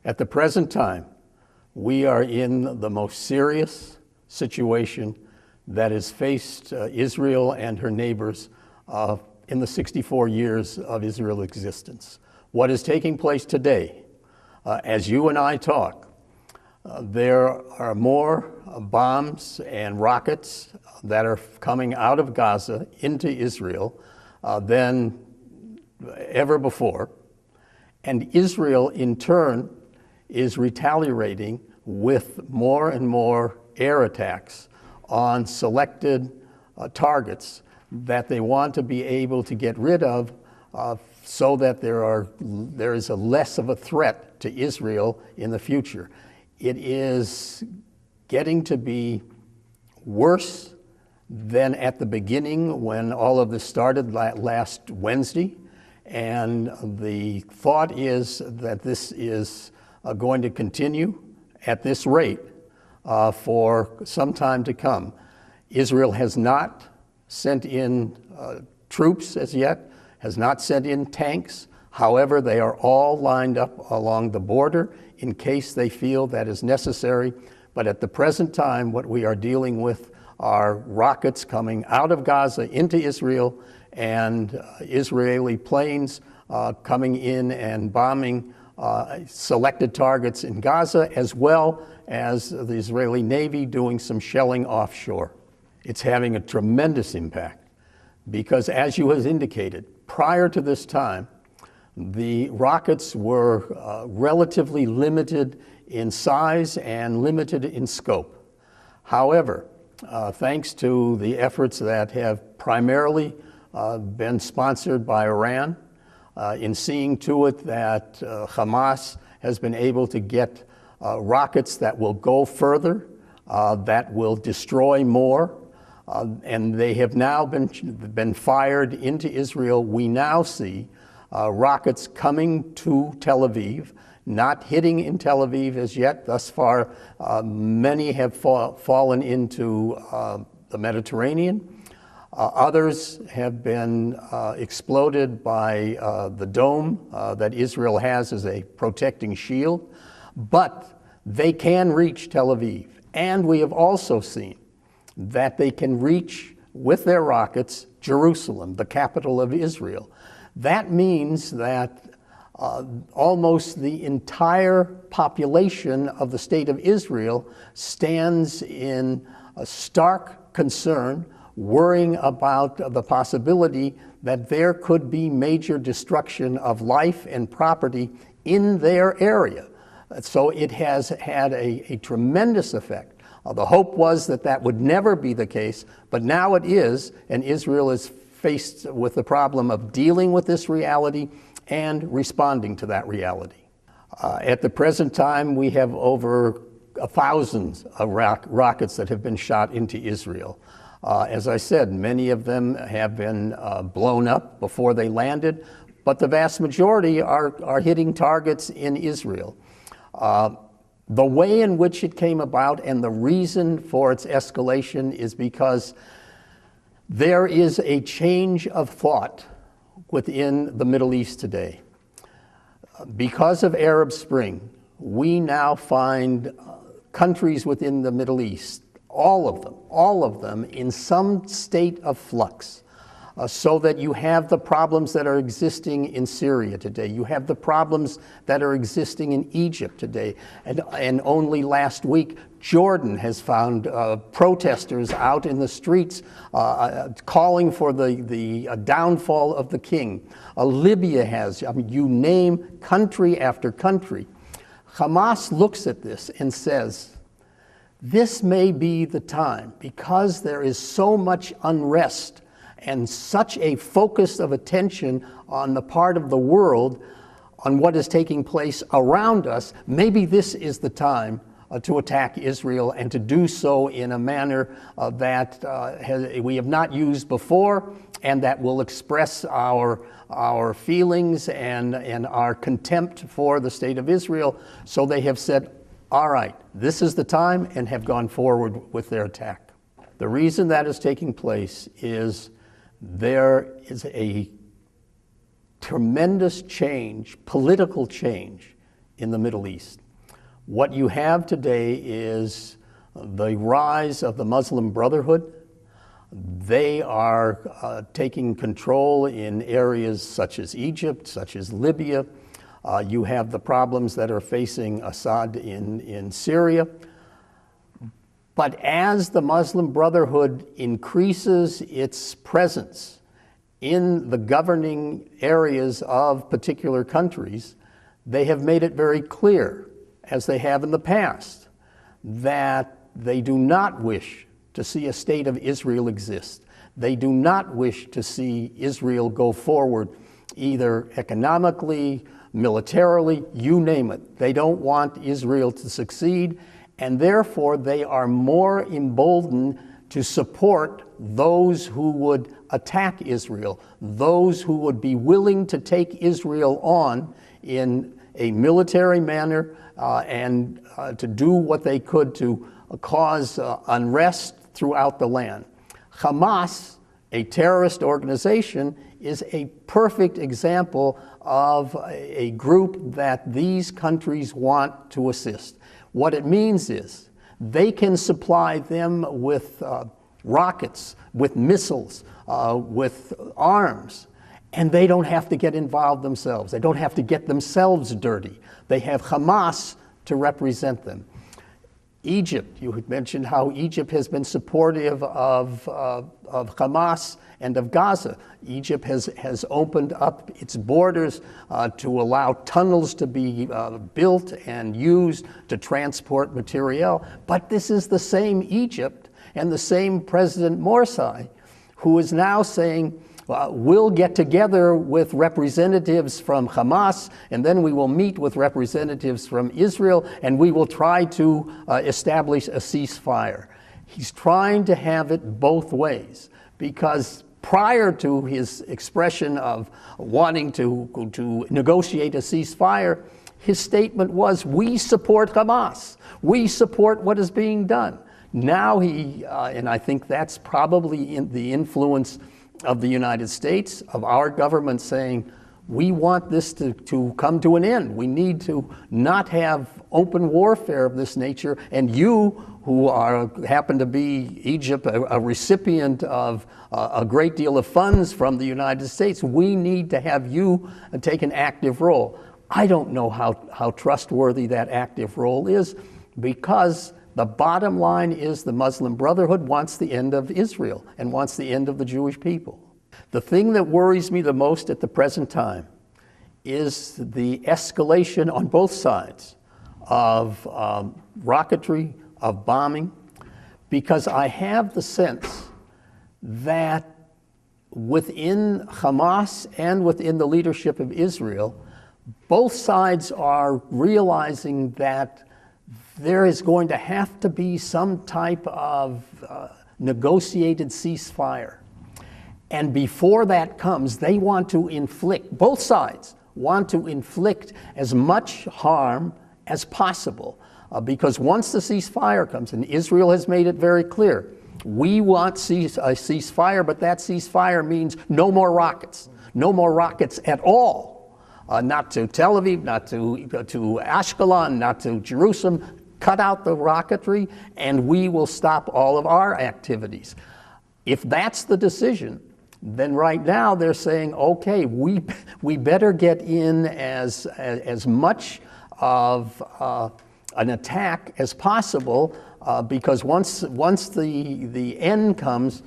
At the present time, we are in the most serious situation that has faced Israel and her neighbors in the 64 years of Israel's existence. What is taking place today, as you and I talk, there are more bombs and rockets that are coming out of Gaza into Israel than ever before. And Israel, in turn, is retaliating with more and more air attacks on selected targets that they want to be able to get rid of so that there is a less of a threat to Israel in the future. It is getting to be worse than at the beginning when all of this started last Wednesday. And the thought is that this is going to continue at this rate for some time to come. Israel has not sent in troops as yet, has not sent in tanks. However, they are all lined up along the border in case they feel that is necessary. But at the present time, what we are dealing with are rockets coming out of Gaza into Israel and Israeli planes coming in and bombing selected targets in Gaza, as well as the Israeli Navy doing some shelling offshore. It's having a tremendous impact because, as you have indicated, prior to this time, the rockets were relatively limited in size and limited in scope. However, thanks to the efforts that have primarily been sponsored by Iran, in seeing to it that Hamas has been able to get rockets that will go further, that will destroy more, and they have now been fired into Israel. We now see rockets coming to Tel Aviv, not hitting in Tel Aviv as yet. Thus far, many have fallen into the Mediterranean. Others have been exploded by the dome that Israel has as a protecting shield, but they can reach Tel Aviv. And we have also seen that they can reach, with their rockets, Jerusalem, the capital of Israel. That means that almost the entire population of the state of Israel stands in a stark concern, worrying about the possibility that there could be major destruction of life and property in their area. So it has had a tremendous effect. The hope was that that would never be the case, but now it is, and Israel is faced with the problem of dealing with this reality and responding to that reality. At the present time, we have over 1,000 rockets that have been shot into Israel. As I said, many of them have been blown up before they landed, but the vast majority are hitting targets in Israel. The way in which it came about and the reason for its escalation is because there is a change of thought within the Middle East today. Because of Arab Spring, we now find countries within the Middle East, all of them in some state of flux. So that you have the problems that are existing in Syria today. You have the problems that are existing in Egypt today. And only last week, Jordan has found protesters out in the streets calling for the downfall of the king. Libya has, you name country after country. Hamas looks at this and says, this may be the time, because there is so much unrest and such a focus of attention on the part of the world on what is taking place around us. Maybe this is the time to attack Israel, and to do so in a manner that we have not used before, and that will express our feelings and our contempt for the state of Israel. So they have said, all right, this is the time, and have gone forward with their attack. The reason that is taking place is there is a tremendous change, political change, in the Middle East. What you have today is the rise of the Muslim Brotherhood. They are taking control in areas such as Egypt, such as Libya. You have the problems that are facing Assad in Syria. But as the Muslim Brotherhood increases its presence in the governing areas of particular countries, they have made it very clear, as they have in the past, that they do not wish to see a state of Israel exist. They do not wish to see Israel go forward, either economically, militarily, you name it. They don't want Israel to succeed, and therefore they are more emboldened to support those who would attack Israel, those who would be willing to take Israel on in a military manner and to do what they could to cause unrest throughout the land. Hamas, a terrorist organization, is a perfect example of a group that these countries want to assist. What it means is they can supply them with rockets, with missiles, with arms, and they don't have to get involved themselves. They don't have to get themselves dirty. They have Hamas to represent them. Egypt, you had mentioned how Egypt has been supportive of Hamas and of Gaza. Egypt has opened up its borders to allow tunnels to be built and used to transport material. But this is the same Egypt and the same President Morsi who is now saying, we'll get together with representatives from Hamas, and then we will meet with representatives from Israel, and we will try to establish a ceasefire. He's trying to have it both ways, because prior to his expression of wanting to negotiate a ceasefire, his statement was, we support Hamas. We support what is being done. Now he, and I think that's probably in the influence of the United States, of our government, saying, we want this to come to an end. We need to not have open warfare of this nature. And you, who happen to be Egypt, a recipient of a great deal of funds from the United States, we need to have you take an active role. I don't know how trustworthy that active role is, because the bottom line is the Muslim Brotherhood wants the end of Israel and wants the end of the Jewish people. The thing that worries me the most at the present time is the escalation on both sides of rocketry, of bombing, because I have the sense that within Hamas and within the leadership of Israel, both sides are realizing that there is going to have to be some type of negotiated ceasefire. And before that comes, they want to inflict, both sides want to inflict as much harm as possible. Because once the ceasefire comes, and Israel has made it very clear, we want a ceasefire, but that ceasefire means no more rockets at all. Not to Tel Aviv, not to Ashkelon, not to Jerusalem. Cut out the rocketry, and we will stop all of our activities. If that's the decision, then right now they're saying, okay, we better get in as much of an attack as possible, because once the end comes,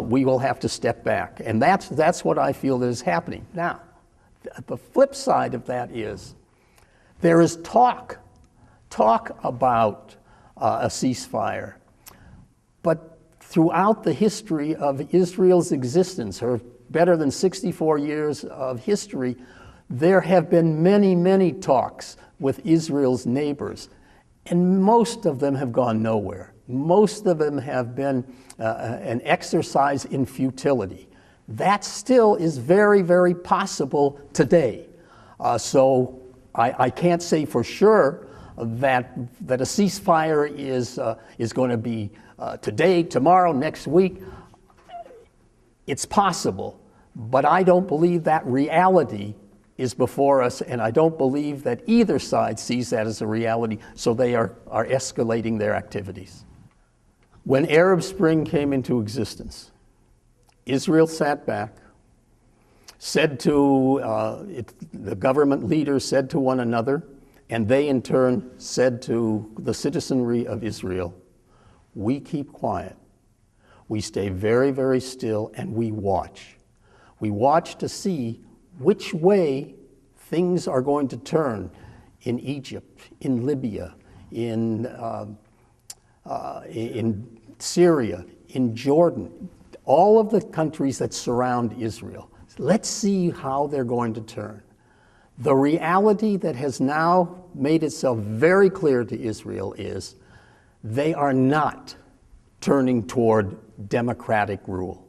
we will have to step back. And that's what I feel that is happening. Now, the flip side of that is there is talk about a ceasefire. But throughout the history of Israel's existence, her better than 64 years of history, there have been many, many talks with Israel's neighbors, and most of them have gone nowhere. Most of them have been an exercise in futility. That still is very, very possible today. So I can't say for sure that a ceasefire is going to be today, tomorrow, next week. It's possible, but I don't believe that reality is before us, and I don't believe that either side sees that as a reality, so they are escalating their activities. When Arab Spring came into existence, Israel sat back, said to, the government leaders said to one another, and they in turn said to the citizenry of Israel, we keep quiet. We stay very, very still, and we watch. We watch to see which way things are going to turn in Egypt, in Libya, in Syria, in Jordan, all of the countries that surround Israel. Let's see how they're going to turn. The reality that has now made itself very clear to Israel is they are not turning toward democratic rule.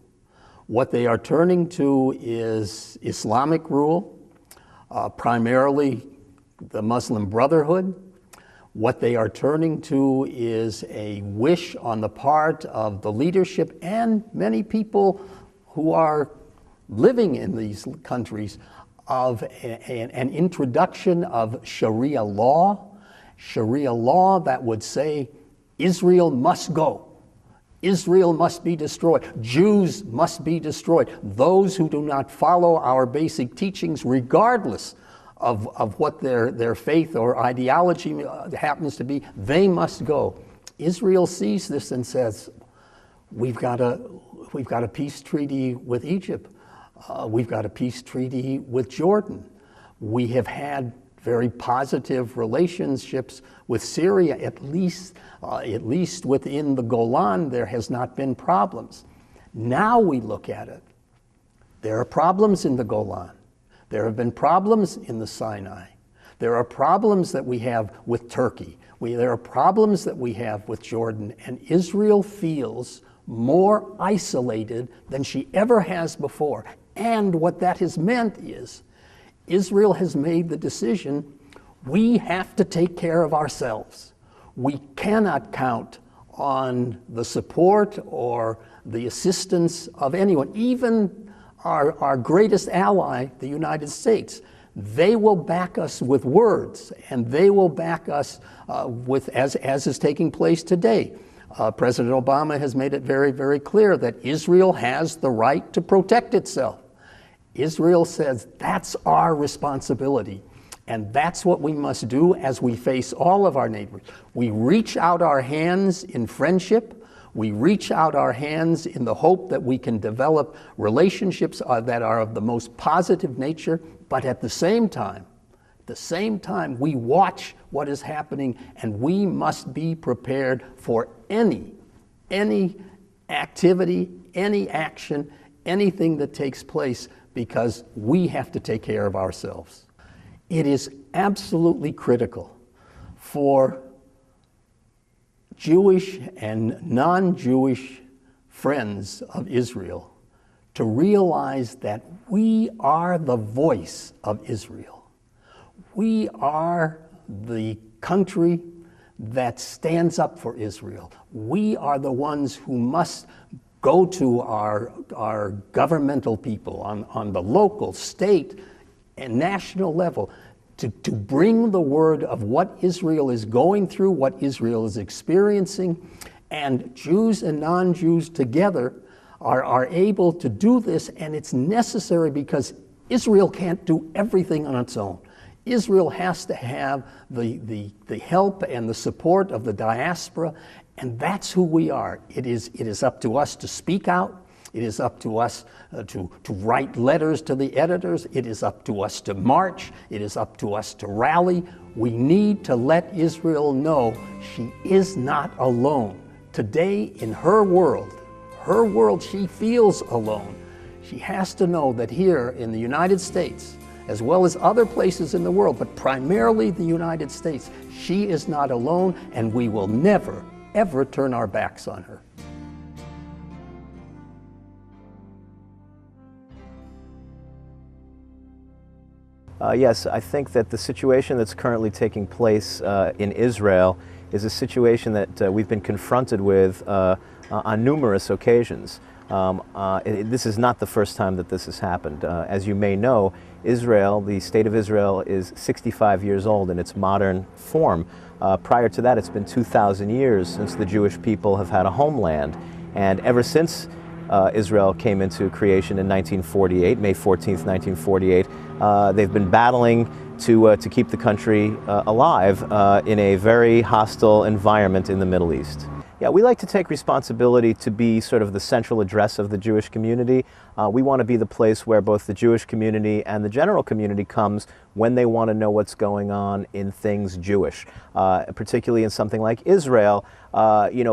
What they are turning to is Islamic rule, primarily the Muslim Brotherhood. What they are turning to is a wish on the part of the leadership and many people who are living in these countries of an introduction of Sharia law that would say Israel must go. Israel must be destroyed. Jews must be destroyed. Those who do not follow our basic teachings, regardless of what their faith or ideology happens to be, they must go. Israel sees this and says, we've got a peace treaty with Egypt. We've got a peace treaty with Jordan. We have had very positive relationships with Syria, at least within the Golan, there has not been problems. Now we look at it. There are problems in the Golan. There have been problems in the Sinai. There are problems that we have with Turkey. There are problems that we have with Jordan, and Israel feels more isolated than she ever has before. And what that has meant is Israel has made the decision, we have to take care of ourselves. We cannot count on the support or the assistance of anyone, even our greatest ally, the United States. They will back us with words, and they will back us with, as is taking place today. President Obama has made it very, very clear that Israel has the right to protect itself. Israel says that's our responsibility, and that's what we must do as we face all of our neighbors. We reach out our hands in friendship. We reach out our hands in the hope that we can develop relationships that are of the most positive nature, but at the same time, we watch what is happening, and we must be prepared for any activity, any action, anything that takes place, because we have to take care of ourselves. It is absolutely critical for Jewish and non-Jewish friends of Israel to realize that we are the voice of Israel. We are the country that stands up for Israel. We are the ones who must go to our governmental people on the local, state, and national level to bring the word of what Israel is going through, what Israel is experiencing, and Jews and non-Jews together are able to do this, and it's necessary because Israel can't do everything on its own. Israel has to have the help and the support of the diaspora, and that's who we are. It is up to us to speak out. It is up to us to write letters to the editors. It is up to us to march. It is up to us to rally. We need to let Israel know she is not alone. Today in her world, she feels alone. She has to know that here in the United States, as well as other places in the world, but primarily the United States, she is not alone, and we will never, ever turn our backs on her. Yes, I think that the situation that's currently taking place in Israel is a situation that we've been confronted with on numerous occasions. This is not the first time that this has happened. As you may know, Israel, the state of Israel, is 65 years old in its modern form. Prior to that, it's been 2,000 years since the Jewish people have had a homeland. And ever since Israel came into creation in 1948, May 14th, 1948, they've been battling to keep the country alive in a very hostile environment in the Middle East. Yeah, we like to take responsibility to be sort of the central address of the Jewish community. We want to be the place where both the Jewish community and the general community comes when they want to know what's going on in things Jewish. Particularly in something like Israel,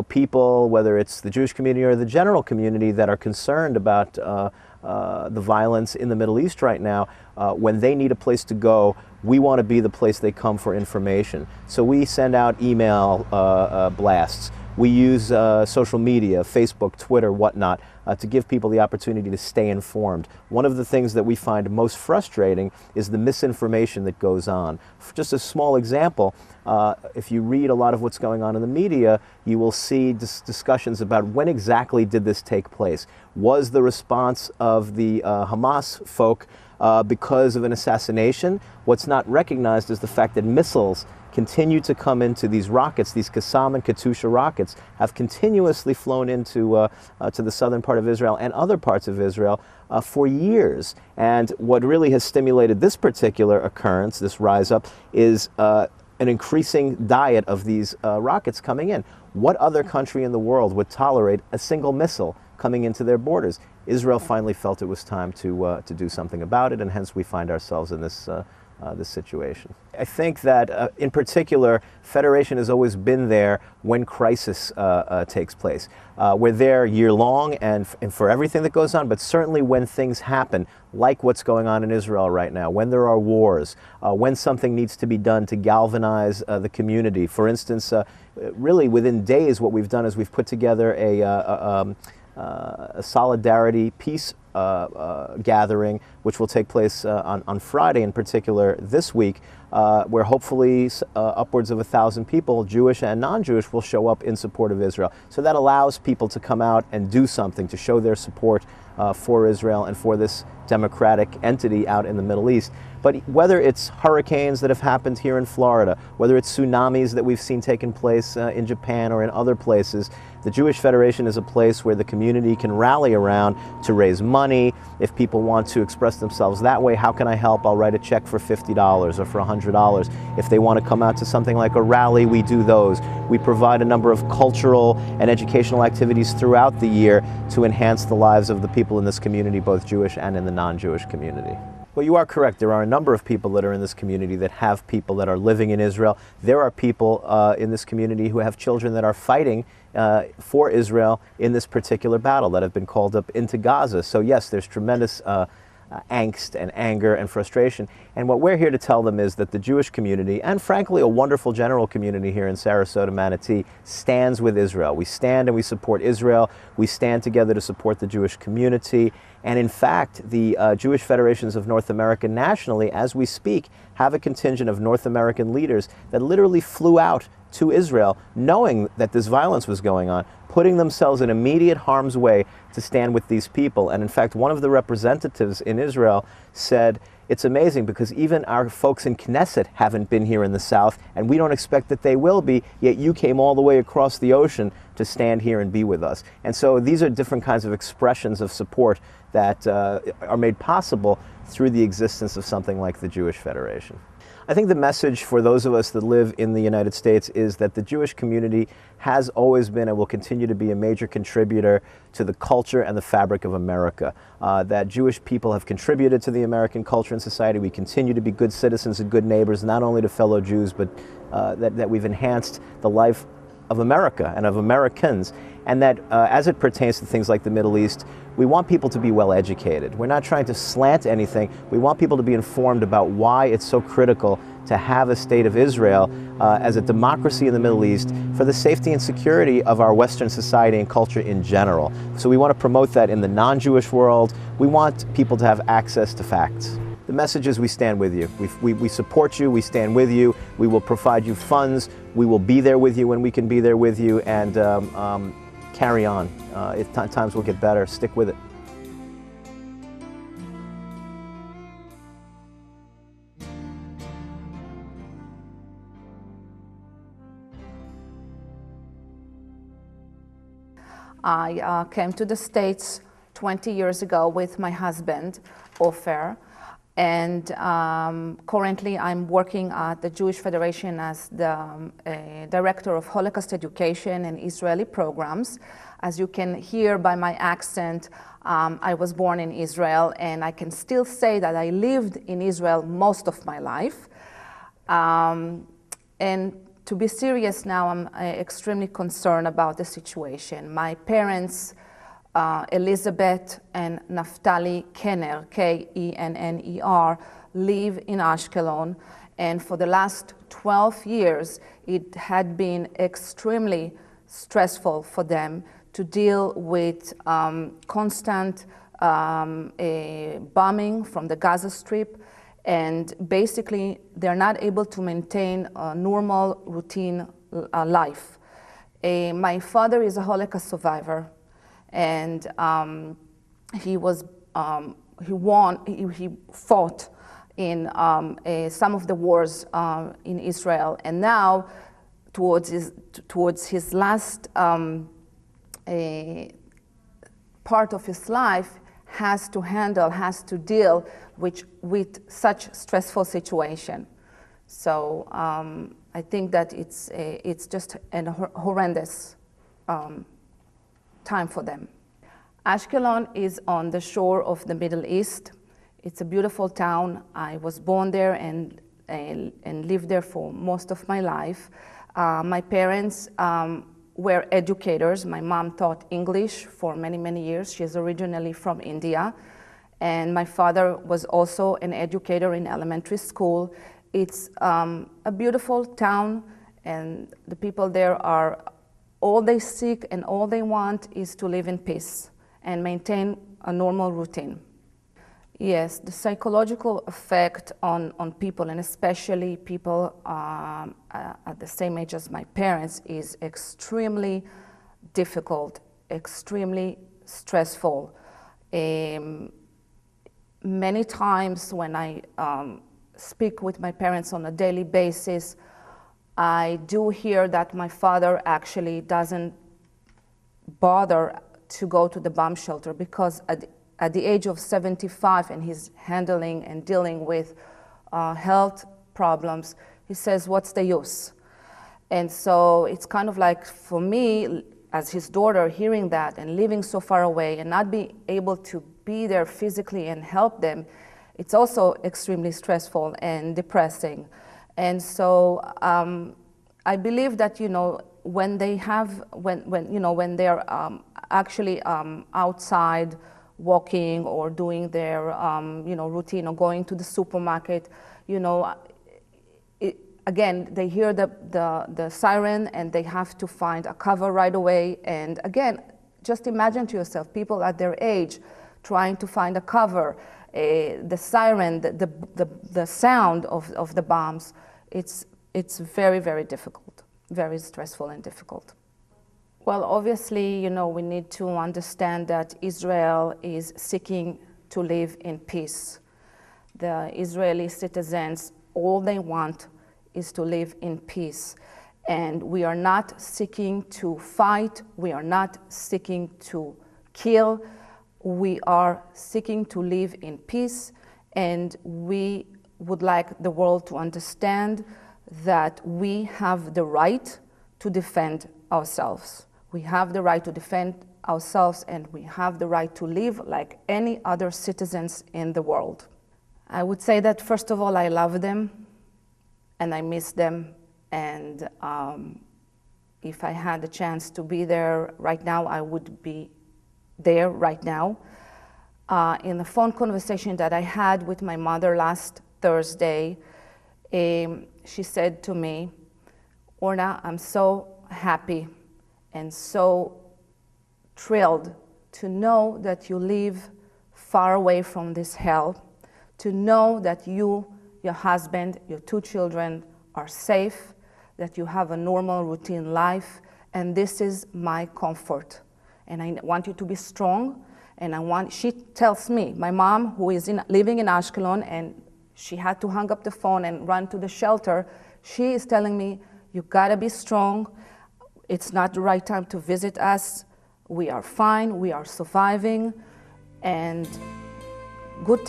people, whether it's the Jewish community or the general community, that are concerned about the violence in the Middle East right now, when they need a place to go, we want to be the place they come for information. So we send out email blasts. We use social media, Facebook, Twitter, whatnot, to give people the opportunity to stay informed. One of the things that we find most frustrating is the misinformation that goes on. Just a small example, if you read a lot of what's going on in the media, you will see discussions about when exactly did this take place. Was the response of the Hamas folk because of an assassination? What's not recognized is the fact that missiles continue to come into these rockets. These Qassam and Katyusha rockets have continuously flown into to the southern part of Israel and other parts of Israel for years. And what really has stimulated this particular occurrence, this rise up, is an increasing diet of these rockets coming in. What other country in the world would tolerate a single missile coming into their borders? Israel finally felt it was time to do something about it, and hence we find ourselves in this situation. I think that, in particular, Federation has always been there when crisis takes place. We're there year-long and for everything that goes on, but certainly when things happen, like what's going on in Israel right now, when there are wars, when something needs to be done to galvanize the community. For instance, really within days, what we've done is we've put together a solidarity peace gathering, which will take place on Friday in particular this week, where hopefully upwards of 1,000 people, Jewish and non-Jewish, will show up in support of Israel. So that allows people to come out and do something to show their support for Israel and for this democratic entity out in the Middle East. But whether it's hurricanes that have happened here in Florida, whether it's tsunamis that we've seen taking place in Japan or in other places, the Jewish Federation is a place where the community can rally around to raise money. If people want to express themselves that way, how can I help? I'll write a check for $50 or for $100. If they want to come out to something like a rally, we do those. We provide a number of cultural and educational activities throughout the year to enhance the lives of the people in this community, both Jewish and in the non-Jewish community. Well, you are correct. There are a number of people that are in this community that have people that are living in Israel. There are people in this community who have children that are fighting for Israel in this particular battle that have been called up into Gaza. So yes, there's tremendous angst and anger and frustration. And what we're here to tell them is that the Jewish community, and frankly a wonderful general community here in Sarasota, Manatee, stands with Israel. We stand and we support Israel. We stand together to support the Jewish community. And in fact, the Jewish Federations of North America nationally, as we speak, have a contingent of North American leaders that literally flew out to Israel, knowing that this violence was going on, putting themselves in immediate harm's way to stand with these people. And in fact, one of the representatives in Israel said, it's amazing because even our folks in Knesset haven't been here in the South, and we don't expect that they will be, yet you came all the way across the ocean to stand here and be with us. And so these are different kinds of expressions of support that are made possible through the existence of something like the Jewish Federation. I think the message for those of us that live in the United States is that the Jewish community has always been and will continue to be a major contributor to the culture and the fabric of America. That Jewish people have contributed to the American culture and society. We continue to be good citizens and good neighbors, not only to fellow Jews, but that we've enhanced the life of America and of Americans. And that as it pertains to things like the Middle East, we want people to be well educated. We're not trying to slant anything. We want people to be informed about why it's so critical to have a state of Israel as a democracy in the Middle East for the safety and security of our Western society and culture in general. So we want to promote that in the non-Jewish world. We want people to have access to facts. The message is we stand with you. We support you, we stand with you, we will provide you funds, we will be there with you when we can be there with you, and carry on. Times will get better. Stick with it. I came to the States 20 years ago with my husband, Ofer, and currently I'm working at the Jewish Federation as the Director of Holocaust Education and Israeli Programs. As you can hear by my accent, I was born in Israel, and I can still say that I lived in Israel most of my life. And to be serious now, I'm extremely concerned about the situation. My parents, Elizabeth and Naftali Kenner, Kenner, live in Ashkelon, and for the last 12 years, it had been extremely stressful for them to deal with constant bombing from the Gaza Strip, and basically they're not able to maintain a normal routine life. My father is a Holocaust survivor, and he fought in some of the wars in Israel, and now towards his last part of his life has to deal with such stressful situation. So I think that it's just a horrendous time for them. Ashkelon is on the shore of the Middle East. It's a beautiful town. I was born there and lived there for most of my life. My parents were educators. My mom taught English for many, many years. She's originally from India. And my father was also an educator in elementary school. It's a beautiful town, and the people there all they seek and all they want is to live in peace and maintain a normal routine. Yes, the psychological effect on people, and especially people at the same age as my parents, is extremely difficult, extremely stressful. Many times when I speak with my parents on a daily basis, I do hear that my father actually doesn't bother to go to the bomb shelter because at the age of 75 and he's handling and dealing with health problems, he says, what's the use? And so it's kind of like, for me, as his daughter, hearing that and living so far away and not be able to be there physically and help them, it's also extremely stressful and depressing. And so I believe that, when they have, when they're actually outside walking or doing their, routine or going to the supermarket, again, they hear the siren and they have to find a cover right away. And again, just imagine to yourself, people at their age trying to find a cover, the siren, the sound of the bombs, it's very, very difficult, very stressful and difficult. Well, obviously, we need to understand that Israel is seeking to live in peace. The Israeli citizens, all they want is to live in peace. And we are not seeking to fight, we are not seeking to kill, we are seeking to live in peace, and we would like the world to understand that we have the right to defend ourselves. We have the right to defend ourselves, and we have the right to live like any other citizens in the world. I would say that, first of all, I love them, and I miss them, and if I had the chance to be there right now, I would be there right now. In the phone conversation that I had with my mother last Thursday, she said to me, Orna, I'm so happy and so thrilled to know that you live far away from this hell, to know that you, your husband, your 2 children are safe, that you have a normal routine life, and this is my comfort. And I want you to be strong, and she tells me, my mom, who is living in Ashkelon, and she had to hang up the phone and run to the shelter, she is telling me, you gotta be strong. It's not the right time to visit us. We are fine, we are surviving, and good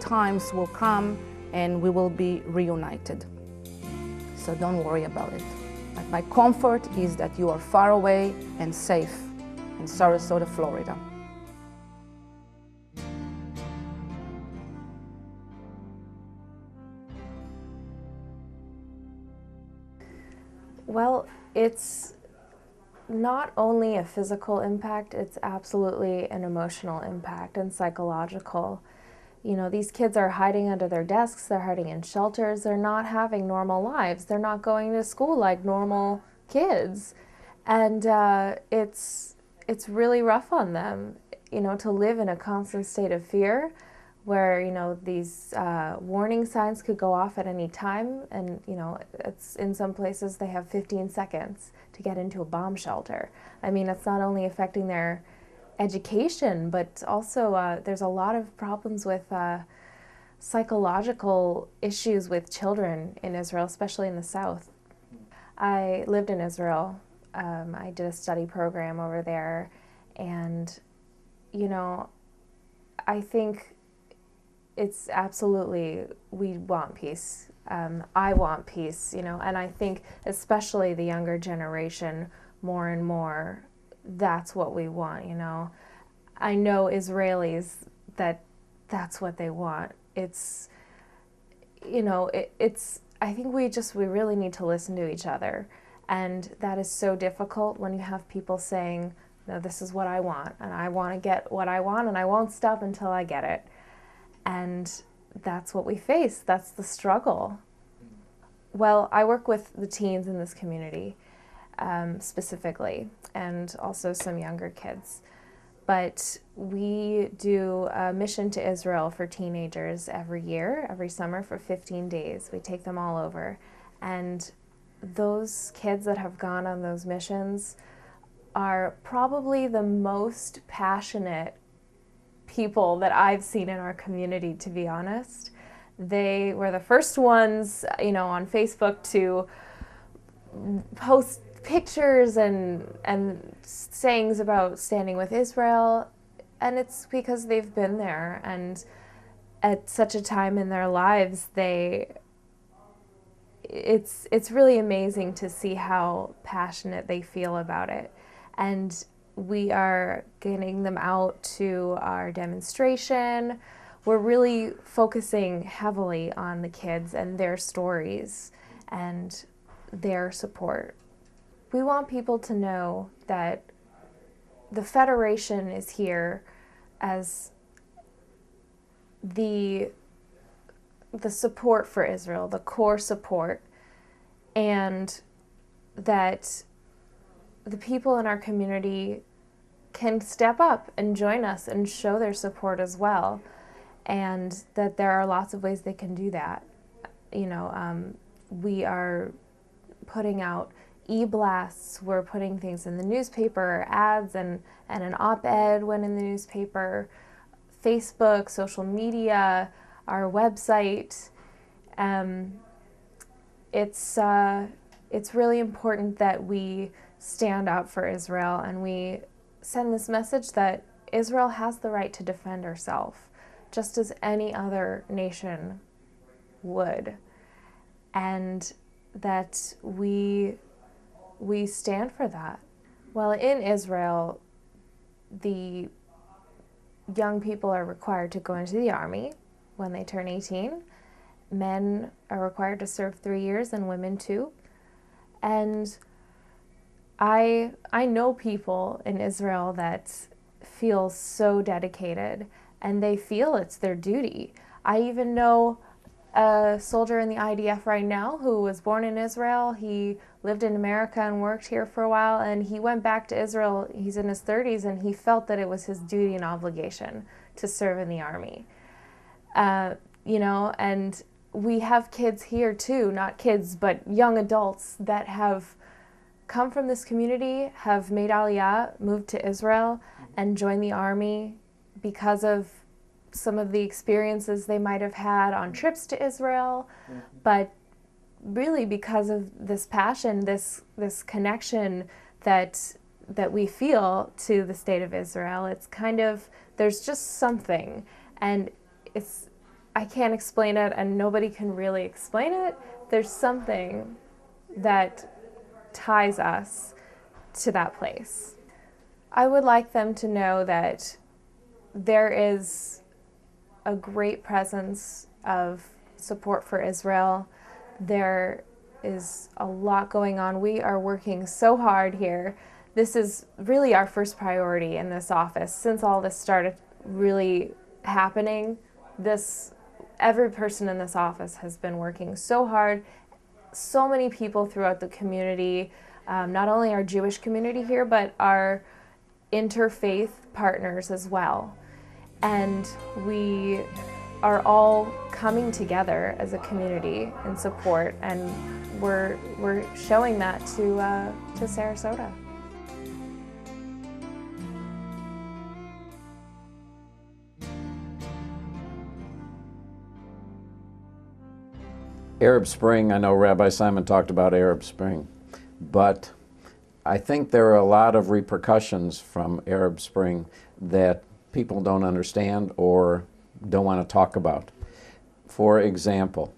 times will come and we will be reunited. So don't worry about it. But my comfort is that you are far away and safe in Sarasota, Florida. Well, it's not only a physical impact, it's absolutely an emotional impact and psychological. You know, these kids are hiding under their desks, they're hiding in shelters, they're not having normal lives, they're not going to school like normal kids. And it's really rough on them, you know, to live in a constant state of fear where, you know, these warning signs could go off at any time, and, you know, it's in some places they have 15 seconds to get into a bomb shelter. I mean, it's not only affecting their education, but also there's a lot of problems with psychological issues with children in Israel, especially in the south. I lived in Israel. I did a study program over there, and, you know, I think it's absolutely, we want peace. I want peace, you know, and I think especially the younger generation, more and more, that's what we want, you know. I know Israelis that's what they want. It's, you know, I think we really need to listen to each other. And that is so difficult when you have people saying, no, this is what I want, and I want to get what I want, and I won't stop until I get it. And that's what we face. That's the struggle. Well, I work with the teens in this community specifically, and also some younger kids. But we do a mission to Israel for teenagers every year, every summer for 15 days. We take them all over. And those kids that have gone on those missions are probably the most passionate people that I've seen in our community, to be honest. They were the first ones, you know, on Facebook to post pictures and sayings about standing with Israel, and it's because they've been there, and at such a time in their lives, it's really amazing to see how passionate they feel about it. And we are getting them out to our demonstration. We're really focusing heavily on the kids and their stories and their support. We want people to know that the Federation is here as the support for Israel, the core support, and that the people in our community can step up and join us and show their support as well, and that there are lots of ways they can do that. You know, we are putting out e-blasts, we're putting things in the newspaper, ads and an op-ed went in the newspaper, Facebook, social media, our website. It's really important that we stand up for Israel, and we send this message that Israel has the right to defend herself, just as any other nation would, and that we stand for that. Well, in Israel, the young people are required to go into the army when they turn 18. Men are required to serve 3 years, and women 2. And I know people in Israel that feel so dedicated, and they feel it's their duty. I even know a soldier in the IDF right now who was born in Israel. He lived in America and worked here for a while, and he went back to Israel. He's in his 30s, and he felt that it was his duty and obligation to serve in the army. You know, and we have kids here too, not kids, but young adults that have come from this community have made Aliyah, moved to Israel, and joined the army because of some of the experiences they might have had on trips to Israel, but really because of this passion, this connection that we feel to the state of Israel. It's kind of, there's just something, and I can't explain it, and nobody can really explain it. There's something that ties us to that place. I would like them to know that there is a great presence of support for Israel. There is a lot going on. We are working so hard here. This is really our first priority in this office. Since all this started really happening, every person in this office has been working so hard. So many people throughout the community, not only our Jewish community here, but our interfaith partners as well. And we are all coming together as a community in support, and we're showing that to Sarasota. Arab Spring, I know Rabbi Simon talked about Arab Spring, but I think there are a lot of repercussions from Arab Spring that people don't understand or don't want to talk about. For example,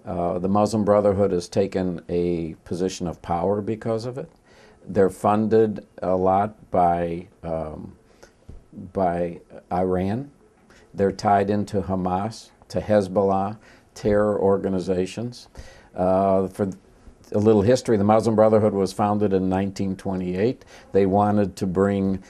the Muslim Brotherhood has taken a position of power because of it. They're funded a lot by Iran. They're tied into Hamas, to Hezbollah, terror organizations. For a little history, the Muslim Brotherhood was founded in 1928. They wanted to bring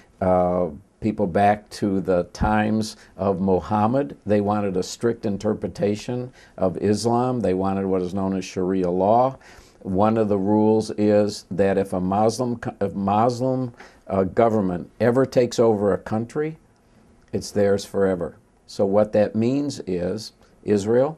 people back to the times of Muhammad. They wanted a strict interpretation of Islam. They wanted what is known as Sharia law. One of the rules is that if a Muslim government ever takes over a country, it's theirs forever. So what that means is Israel,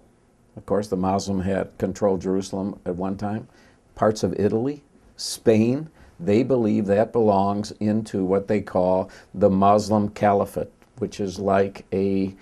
of course, the Muslim had controlled Jerusalem at one time, parts of Italy, Spain. They believe that belongs into what they call the Muslim Caliphate, which is like a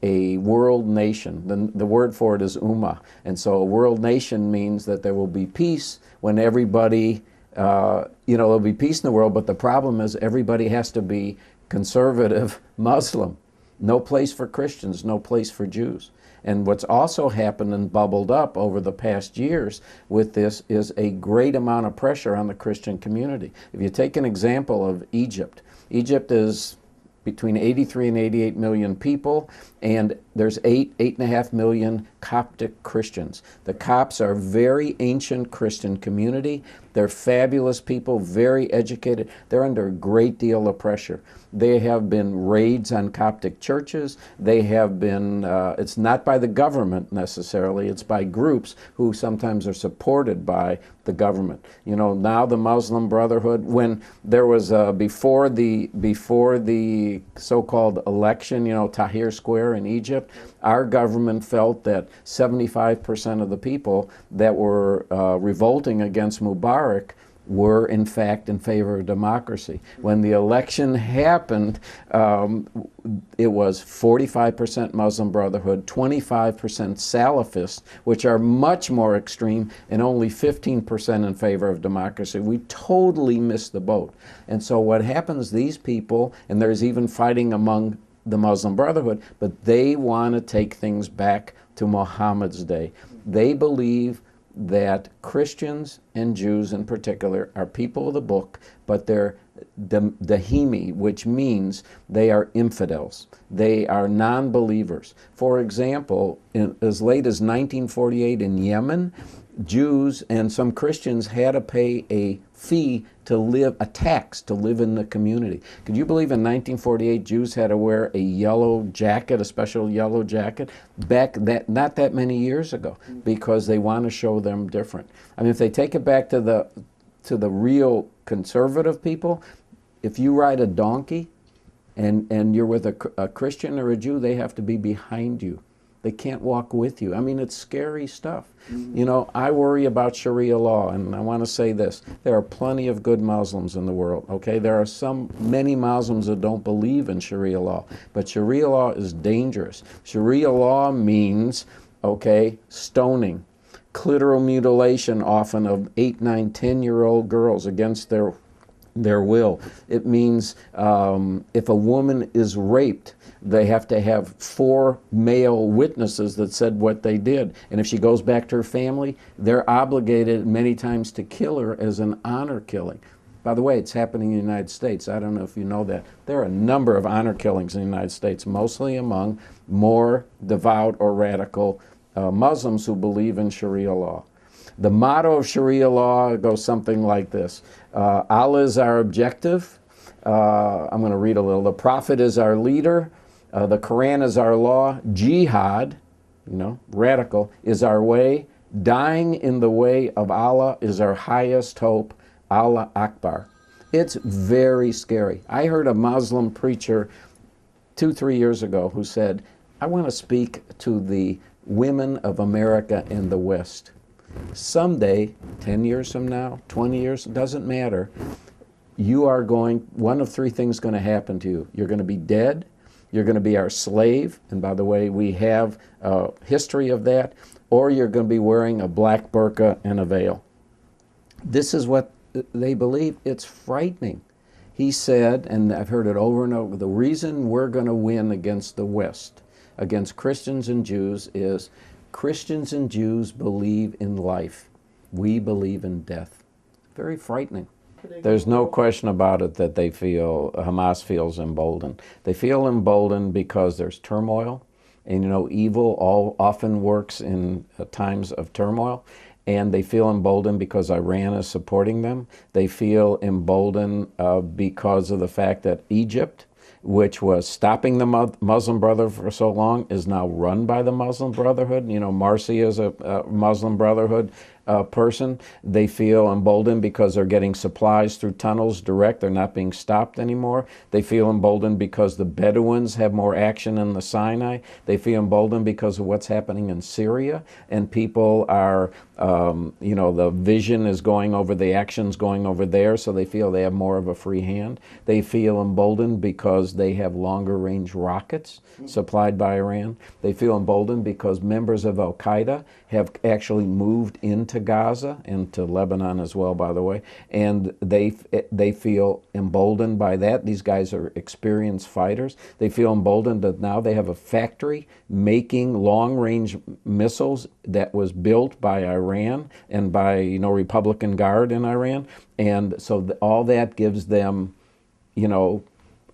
world nation. The word for it is Ummah. And so a world nation means that there will be peace when everybody, there'll be peace in the world, but the problem is everybody has to be conservative Muslim. No place for Christians, no place for Jews. And what's also happened and bubbled up over the past years with this is a great amount of pressure on the Christian community. If you take an example of Egypt, Egypt is between 83 and 88 million people, and there's 8.5 million Coptic Christians. The Copts are a very ancient Christian community. They're fabulous people, very educated. They're under a great deal of pressure. There have been raids on Coptic churches. They have been, it's not by the government necessarily, it's by groups who sometimes are supported by the government. You know, now the Muslim Brotherhood, when there was, before the so-called election, Tahrir Square in Egypt, our government felt that 75% of the people that were revolting against Mubarak were in fact in favor of democracy. When the election happened, it was 45% Muslim Brotherhood, 25% Salafists, which are much more extreme, and only 15% in favor of democracy. We totally missed the boat. And so what happens, these people, and there's even fighting among the Muslim Brotherhood, but they want to take things back to Muhammad's day. They believe that Christians and Jews in particular are people of the book, but they're dahimi, which means they are infidels. They are non-believers. For example, as late as 1948 in Yemen, Jews and some Christians had to pay a fee to live, a tax to live in the community. Could you believe in 1948 Jews had to wear a yellow jacket, a special yellow jacket, not that many years ago, because they want to show them different. I mean, if they take it back to the real conservative people, if you ride a donkey and you're with a Christian or a Jew, they have to be behind you. They can't walk with you. I mean, it's scary stuff. You know, I worry about Sharia law, and I want to say this. There are plenty of good Muslims in the world, okay? There are many Muslims that don't believe in Sharia law, but Sharia law is dangerous. Sharia law means, okay, stoning, clitoral mutilation often of 8, 9, 10-year-old girls against their will. It means if a woman is raped, they have to have 4 male witnesses that said what they did. And if she goes back to her family, they're obligated many times to kill her as an honor killing. By the way, it's happening in the United States. I don't know if you know that. There are a number of honor killings in the United States, mostly among more devout or radical Muslims who believe in Sharia law. The motto of Sharia law goes something like this. Allah is our objective. I'm going to read a little. The Prophet is our leader. The Quran is our law. Jihad, you know, radical, is our way. Dying in the way of Allah is our highest hope. Allah Akbar. It's very scary. I heard a Muslim preacher 2, 3 years ago who said, I want to speak to the women of America and the West. Someday, 10 years from now, 20 years, it doesn't matter, one of 3 things going to happen to you. You're going to be dead, you're going to be our slave, and by the way, we have a history of that, or you're going to be wearing a black burqa and a veil. This is what they believe. It's frightening. He said, and I've heard it over and over, the reason we're going to win against the West, against Christians and Jews, is Christians and Jews believe in life. We believe in death. Very frightening. There's no question about it that Hamas feels emboldened. They feel emboldened because there's turmoil, and you know, evil often works in times of turmoil, and they feel emboldened because Iran is supporting them. They feel emboldened because of the fact that Egypt, which was stopping the Muslim Brotherhood for so long, is now run by the Muslim Brotherhood. You know, Marcy is a Muslim Brotherhood person. They feel emboldened because they're getting supplies through tunnels direct. They're not being stopped anymore. They feel emboldened because the Bedouins have more action in the Sinai. They feel emboldened because of what's happening in Syria, and people are, you know, the vision is going over, the action's going over there, so they feel they have more of a free hand. They feel emboldened because they have longer range rockets supplied by Iran. They feel emboldened because members of Al-Qaeda have actually moved into Gaza, into Lebanon as well, by the way, and they feel emboldened by that. These guys are experienced fighters. They feel emboldened that now they have a factory making long-range missiles that was built by Iran and by, you know, Republican Guard in Iran, and so all that gives them, you know,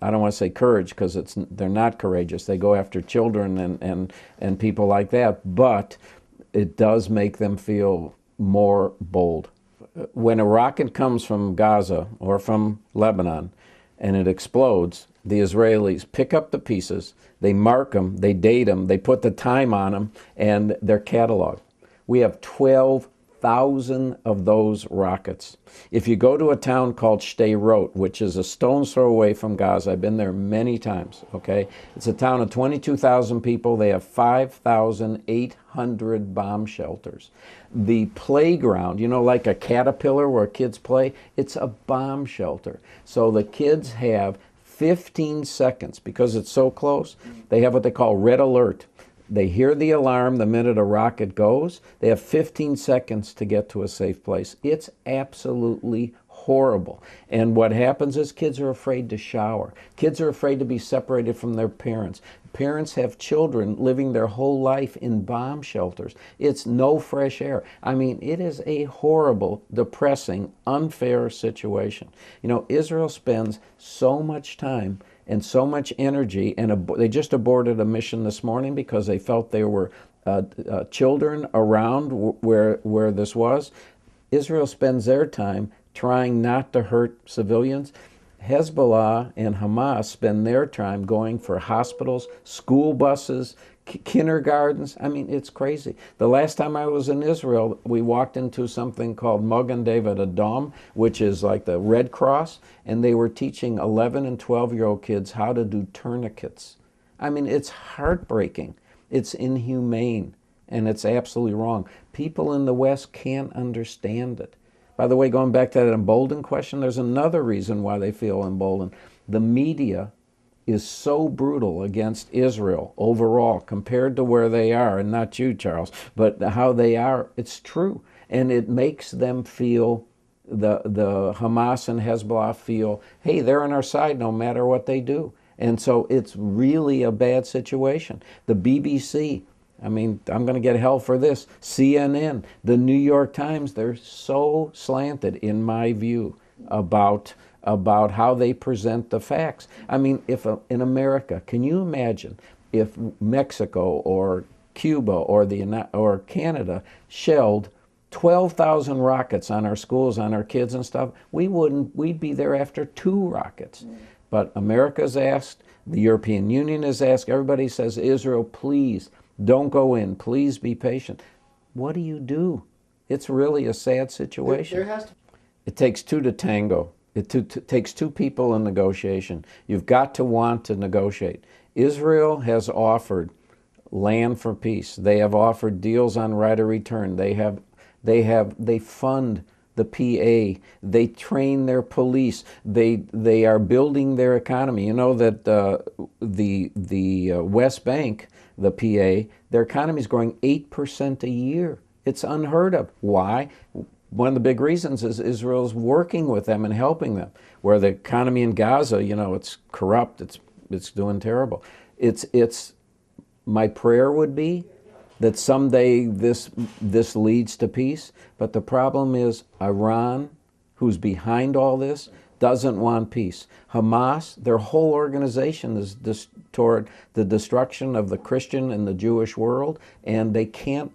I don't want to say courage, because they're not courageous. They go after children and people like that, but it does make them feel more bold. When a rocket comes from Gaza or from Lebanon and it explodes, the Israelis pick up the pieces, they mark them, they date them, they put the time on them, and they're cataloged. We have 12,000 of those rockets. If you go to a town called Sderot, which is a stone's throw away from Gaza, I've been there many times, okay? It's a town of 22,000 people. They have 5,800 bomb shelters. The playground, you know, like a caterpillar where kids play, it's a bomb shelter. So the kids have 15 seconds, because it's so close, they have what they call red alert. They hear the alarm the minute a rocket goes. They have 15 seconds to get to a safe place. It's absolutely horrible. And what happens is kids are afraid to shower. Kids are afraid to be separated from their parents. Parents have children living their whole life in bomb shelters. It's no fresh air. I mean, it is a horrible, depressing, unfair situation. You know, Israel spends so much time and so much energy, and they just aborted a mission this morning because they felt there were children around where this was. Israel spends their time trying not to hurt civilians. Hezbollah and Hamas spend their time going for hospitals, school buses, kindergartens. I mean, it's crazy. The last time I was in Israel, we walked into something called Magen David Adom, which is like the Red Cross, and they were teaching 11 and 12-year-old kids how to do tourniquets. I mean, it's heartbreaking. It's inhumane, and it's absolutely wrong. People in the West can't understand it. By the way, going back to that emboldened question, there's another reason why they feel emboldened. The media is so brutal against Israel overall compared to where they are, and not you, Charles, but how they are. It's true. And it makes them feel, the Hamas and Hezbollah feel, hey, they're on our side no matter what they do. And so it's really a bad situation. The BBC, I mean, I'm going to get hell for this. CNN, the New York Times, they're so slanted, in my view, about how they present the facts. I mean, if in America, can you imagine if Mexico or Cuba or Canada shelled 12,000 rockets on our schools, on our kids and stuff? We'd be there after 2 rockets. But America's asked, the European Union has asked, everybody says, Israel, please don't go in, please be patient. What do? It's really a sad situation. It takes 2 to tango. It takes 2 people in negotiation. You've got to want to negotiate. Israel has offered land for peace. They have offered deals on right of return. They fund the PA. They train their police. They are building their economy. You know that the West Bank, the PA, their economy is growing 8% a year. It's unheard of. Why? One of the big reasons is Israel's working with them and helping them. Where the economy in Gaza, you know, it's corrupt. It's doing terrible. My prayer would be that someday this leads to peace. But the problem is Iran, who's behind all this, doesn't want peace. Hamas, their whole organization is toward the destruction of the Christian and the Jewish world, and they can't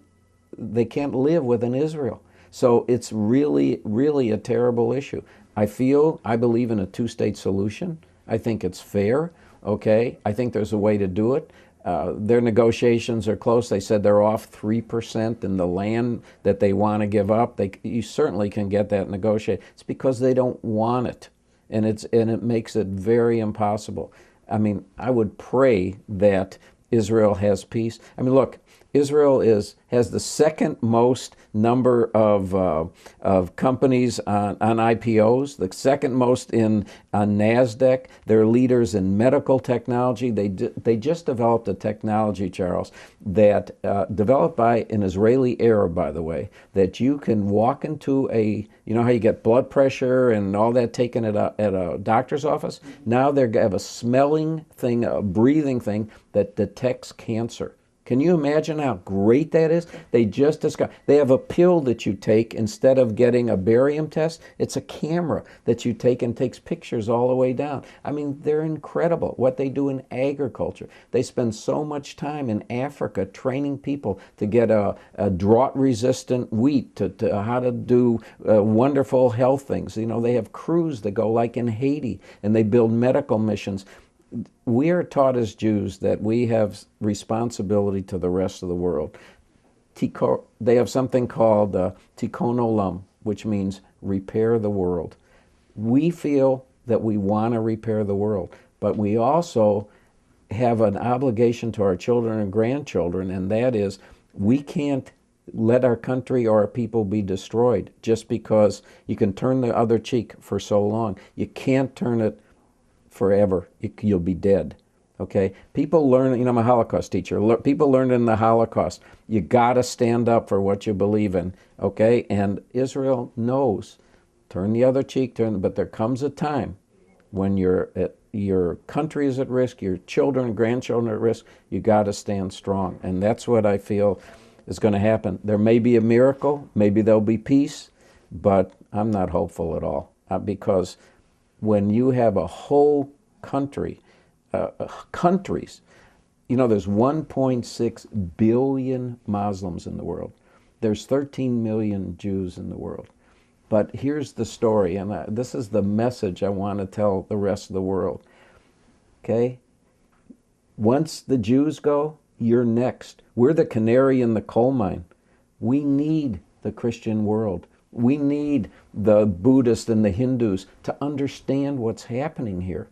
live within Israel. So it's really, really a terrible issue. I believe in a 2-state solution. I think it's fair, okay? I think there's a way to do it. Their negotiations are close. They said they're off 3% in the land that they want to give up. You certainly can get that negotiated. It's because they don't want it, and it makes it very impossible. I mean, I would pray that Israel has peace. I mean, look, Israel has the second most number of companies on IPOs, the second most on NASDAQ. They're leaders in medical technology. They just developed a technology, Charles, that developed by an Israeli Arab, by the way, that you can walk into you know how you get blood pressure and all that taken at a doctor's office? Now they have a smelling thing, a breathing thing that detects cancer. Can you imagine how great that is? They just discovered. They have a pill that you take instead of getting a barium test. It's a camera that you take and takes pictures all the way down. I mean, they're incredible. What they do in agriculture. They spend so much time in Africa training people to get a drought-resistant wheat, to how to do wonderful health things. You know, they have crews that go like in Haiti, and they build medical missions. We are taught as Jews that we have responsibility to the rest of the world. They have something called Tikkun Olam, which means repair the world. We feel that we want to repair the world, but we also have an obligation to our children and grandchildren, and that is we can't let our country or our people be destroyed just because you can turn the other cheek for so long. You can't turn it forever. You'll be dead. Okay? People learn, you know, I'm a Holocaust teacher. People learned in the Holocaust, you got to stand up for what you believe in. Okay? And Israel knows, turn the other cheek, but there comes a time when your country is at risk, your children and grandchildren are at risk, you got to stand strong. And that's what I feel is going to happen. There may be a miracle, maybe there'll be peace, but I'm not hopeful at all because when you have a whole country, countries, you know, there's 1.6 billion Muslims in the world. There's 13 million Jews in the world. But here's the story, and this is the message I want to tell the rest of the world. Okay? Once the Jews go, you're next. We're the canary in the coal mine. We need the Christian world. We need the Buddhists and the Hindus to understand what's happening here.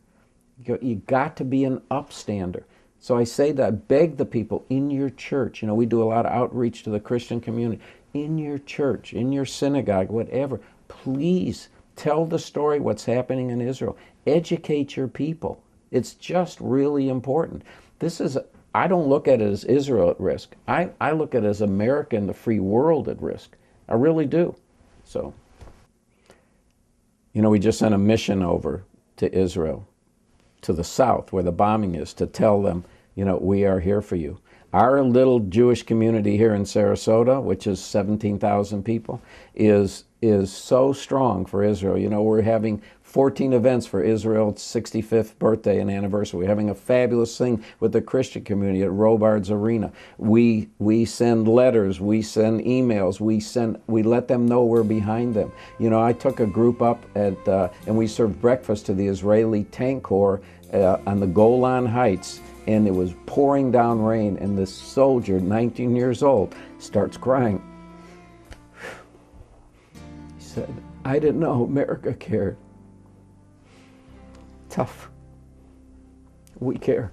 You got to be an upstander. So I say that, I beg the people in your church, you know, we do a lot of outreach to the Christian community, in your church, in your synagogue, whatever, please tell the story what's happening in Israel. Educate your people. It's just really important. This is, I don't look at it as Israel at risk. I look at it as America and the free world at risk. I really do. So, you know, we just sent a mission over to Israel, to the south where the bombing is, to tell them, you know, we are here for you. Our little Jewish community here in Sarasota, which is 17,000 people, is so strong for Israel. You know, we're having 14 events for Israel's 65th birthday and anniversary. We're having a fabulous thing with the Christian community at Robards Arena. We send letters, we send emails, we let them know we're behind them. You know, I took a group up at, and we served breakfast to the Israeli Tank Corps on the Golan Heights, and it was pouring down rain, and this soldier, 19 years old, starts crying. He said, I didn't know America cared. Tough. We care.